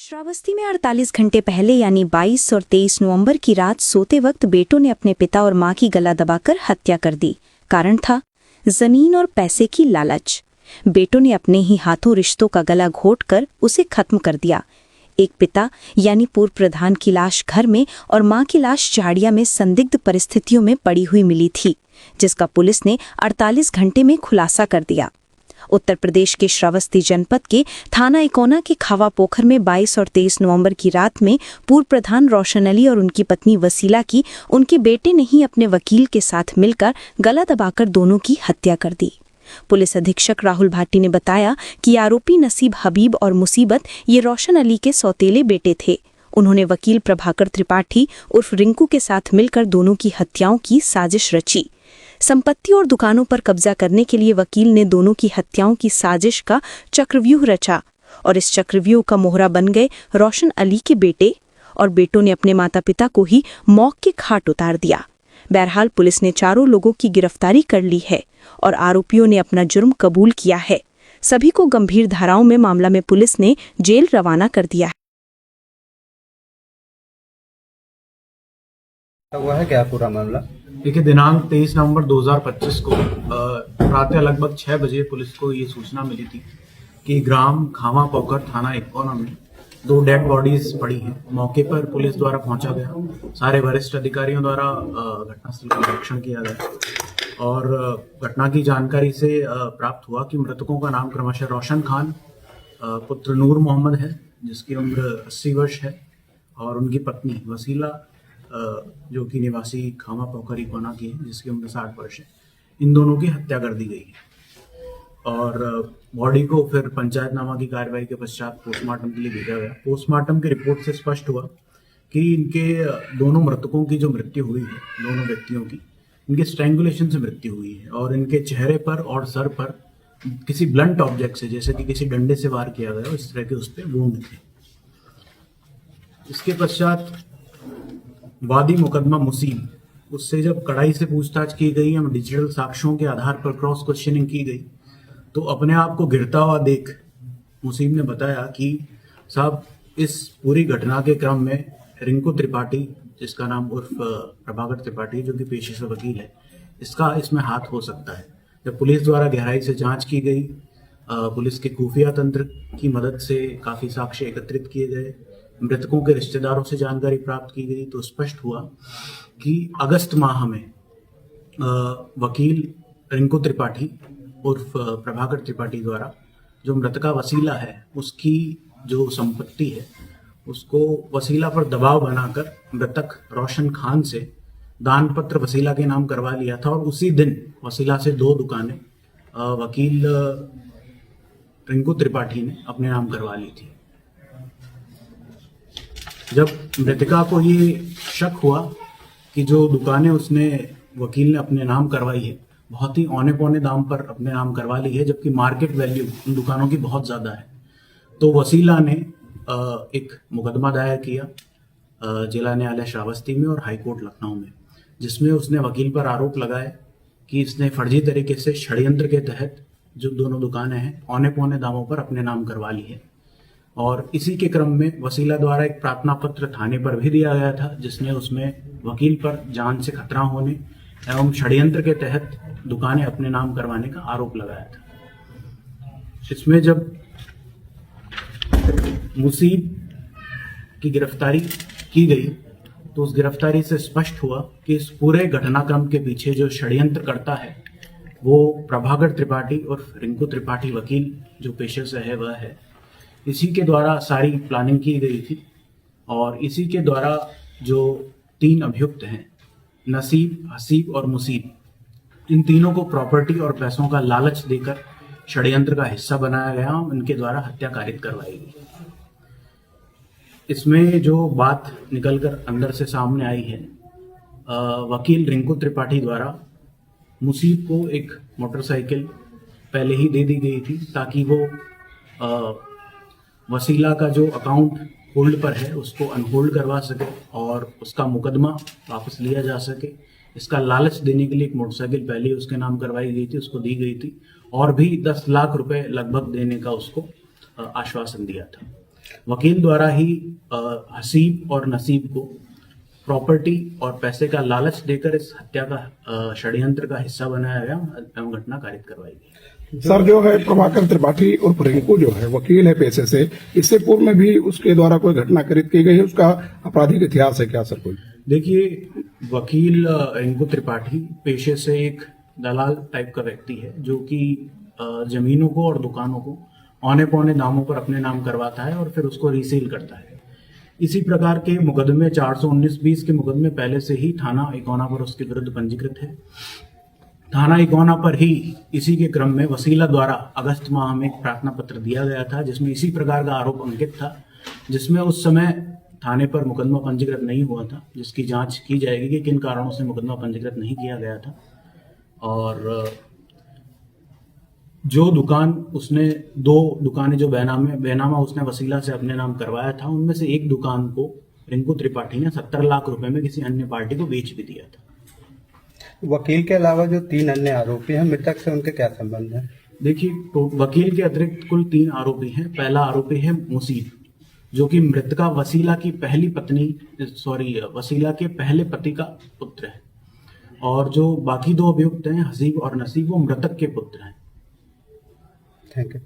श्रावस्ती में 48 घंटे पहले यानी 22 और 23 नवंबर की रात सोते वक्त बेटों ने अपने पिता और मां की गला दबाकर हत्या कर दी। कारण था जमीन और पैसे की लालच। बेटों ने अपने ही हाथों रिश्तों का गला घोंटकर उसे खत्म कर दिया। एक पिता यानी पूर्व प्रधान की लाश घर में और मां की लाश झाड़िया में संदिग्ध परिस्थितियों में पड़ी हुई मिली थी, जिसका पुलिस ने 48 घंटे में खुलासा कर दिया। उत्तर प्रदेश के श्रावस्ती जनपद के थाना इकोना के खावा पोखर में 22 और 23 नवंबर की रात में पूर्व प्रधान रोशन अली और उनकी पत्नी वसीला की उनके बेटे ने ही अपने वकील के साथ मिलकर गला दबाकर दोनों की हत्या कर दी। पुलिस अधीक्षक राहुल भाटी ने बताया कि आरोपी नसीब हबीब और मुसीबत ये रोशन अली के सौतेले बेटे थे। उन्होंने वकील प्रभाकर त्रिपाठी उर्फ रिंकू के साथ मिलकर दोनों की हत्याओं की साजिश रची। संपत्ति और दुकानों पर कब्जा करने के लिए वकील ने दोनों की हत्याओं की साजिश का चक्रव्यूह रचा और इस चक्रव्यूह का मोहरा बन गए रोशन अली के बेटे, और बेटों ने अपने माता पिता को ही मौत के घाट उतार दिया। बहरहाल पुलिस ने चारों लोगों की गिरफ्तारी कर ली है और आरोपियों ने अपना जुर्म कबूल किया है। सभी को गंभीर धाराओं में मामला में पुलिस ने जेल रवाना कर दिया है। हुआ है क्या पूरा मामला? देखिए, दिनांक 23 नवंबर 2025 को प्रातः लगभग 6 बजे पुलिस को ये सूचना मिली थी कि ग्राम खावा पोखर थाना इकोना में 2 डेड बॉडीज पड़ी हैं। मौके पर पुलिस द्वारा पहुंचा गया। सारे वरिष्ठ अधिकारियों द्वारा घटनास्थल का निरीक्षण किया गया और घटना की जानकारी से प्राप्त हुआ कि मृतकों का नाम क्रमशः रोशन खान पुत्र नूर मोहम्मद है, जिसकी उम्र 80 वर्ष है, और उनकी पत्नी वसीला जो कि निवासी खामा पोखर इकोना की है, जिसकी उम्र 60 वर्ष है। इन दोनों की हत्या कर दी गई है और बॉडी को फिर पंचायतनामा की कार्रवाई के पश्चात पोस्टमार्टम के लिए भेजा गया। पोस्टमार्टम की रिपोर्ट से स्पष्ट हुआ कि इनके दोनों मृतकों की जो मृत्यु हुई है, दोनों व्यक्तियों की, इनके स्ट्रैंगुलेशन से मृत्यु हुई है और इनके चेहरे पर और सर पर किसी ब्लंट ऑब्जेक्ट से, जैसे कि किसी डंडे से वार किया गया, इस तरह के उस पर वुंड थे। इसके पश्चात वादी मुकदमा मुसीब, उससे जब कड़ाई से पूछताछ की गई, हम डिजिटल साक्ष्यों के आधार पर क्रॉस क्वेश्चनिंग की गई, तो अपने आप को गिरता हुआ देख मुसीब ने बताया कि साहब, इस पूरी घटना के क्रम में रिंकू त्रिपाठी, जिसका नाम उर्फ प्रभाकर त्रिपाठी, जो कि पेशे से वकील है, इसमें हाथ हो सकता है। जब पुलिस द्वारा गहराई से जांच की गई, पुलिस के खुफिया तंत्र की मदद से काफ़ी साक्ष्य एकत्रित किए गए, मृतकों के रिश्तेदारों से जानकारी प्राप्त की गई, तो स्पष्ट हुआ कि अगस्त माह में वकील रिंकू त्रिपाठी उर्फ प्रभाकर त्रिपाठी द्वारा जो मृतका वसीला है, उसकी जो संपत्ति है, उसको वसीला पर दबाव बनाकर मृतक रोशन खान से दान पत्र वसीला के नाम करवा लिया था और उसी दिन वसीला से 2 दुकानें वकील रिंकू त्रिपाठी ने अपने नाम करवा ली थी। जब मृतका को ये शक हुआ कि जो दुकानें उसने वकील ने अपने नाम करवाई है, बहुत ही औने पौने दाम पर अपने नाम करवा ली है, जबकि मार्केट वैल्यू उन दुकानों की बहुत ज़्यादा है, तो वसीला ने एक मुकदमा दायर किया जिला न्यायालय श्रावस्ती में और हाईकोर्ट लखनऊ में, जिसमें उसने वकील पर आरोप लगाया कि इसने फर्जी तरीके से षड्यंत्र के तहत जो दोनों दुकानें हैं औने पौने दामों पर अपने नाम करवा ली है। और इसी के क्रम में वसीला द्वारा एक प्रार्थना पत्र थाने पर भी दिया गया था, जिसमें उसमें वकील पर जान से खतरा होने एवं षड्यंत्र के तहत दुकानें अपने नाम करवाने का आरोप लगाया था। इसमें जब मुसीब की गिरफ्तारी की गई, तो उस गिरफ्तारी से स्पष्ट हुआ कि इस पूरे घटनाक्रम के पीछे जो षड्यंत्र करता है वो प्रभाकर त्रिपाठी और रिंकू त्रिपाठी वकील जो पेशे से है वह है। इसी के द्वारा सारी प्लानिंग की गई थी और इसी के द्वारा जो 3 अभियुक्त हैं, नसीब, हसीब और मुसीब, इन तीनों को प्रॉपर्टी और पैसों का लालच देकर षड्यंत्र का हिस्सा बनाया गया। उनके द्वारा हत्या कारित करवाई गई। इसमें जो बात निकलकर अंदर से सामने आई है, वकील रिंकू त्रिपाठी द्वारा मुसीब को एक मोटरसाइकिल पहले ही दे दी गई थी ताकि वो वसीला का जो अकाउंट होल्ड पर है उसको अनहोल्ड करवा सके और उसका मुकदमा वापस लिया जा सके। इसका लालच देने के लिए एक मोटरसाइकिल पहले ही उसके नाम करवाई गई थी, उसको दी गई थी, और भी 10 लाख रुपए लगभग देने का उसको आश्वासन दिया था। वकील द्वारा ही हसीब और नसीब को प्रॉपर्टी और पैसे का लालच देकर इस हत्या का षड्यंत्र का हिस्सा बनाया गया एवं घटना कारित करवाई गई। सर, जो है प्रभाकर त्रिपाठी और रिंकू जो है वकील है पेशे से, इससे पूर्व में भी उसके द्वारा कोई घटना कारित की गई है, उसका आपराधिक इतिहास है क्या सर कोई? देखिए, वकील रिंकू त्रिपाठी पेशे से एक दलाल टाइप का व्यक्ति है जो कि जमीनों को और दुकानों को औने पौने दामों पर अपने नाम करवाता है और फिर उसको रीसेल करता है। इसी प्रकार के मुकदमे 419-20 के मुकदमे पहले से ही थाना इकौना पर उसके विरुद्ध पंजीकृत है। थाना इकौना पर ही इसी के क्रम में वसीला द्वारा अगस्त माह में एक प्रार्थना पत्र दिया गया था जिसमें इसी प्रकार का आरोप अंकित था, जिसमें उस समय थाने पर मुकदमा पंजीकृत नहीं हुआ था, जिसकी जांच की जाएगी कि किन कारणों से मुकदमा पंजीकृत नहीं किया गया था। और जो दुकान उसने, 2 दुकानें जो बेनामा उसने वसीला से अपने नाम करवाया था, उनमें से एक दुकान को रिंकू त्रिपाठी ने 70 लाख रुपए में किसी अन्य पार्टी को बेच भी दिया था। वकील के अलावा जो 3 अन्य आरोपी हैं, मृतक से उनके क्या संबंध है? देखिए, तो वकील के अतिरिक्त कुल 3 आरोपी हैं। पहला आरोपी है मुसीब, जो कि मृतका वसीला की पहली पत्नी, वसीला के पहले पति का पुत्र है। और जो बाकी 2 अभियुक्त हैं हसीब और नसीब, वो मृतक के पुत्र हैं। Thank you.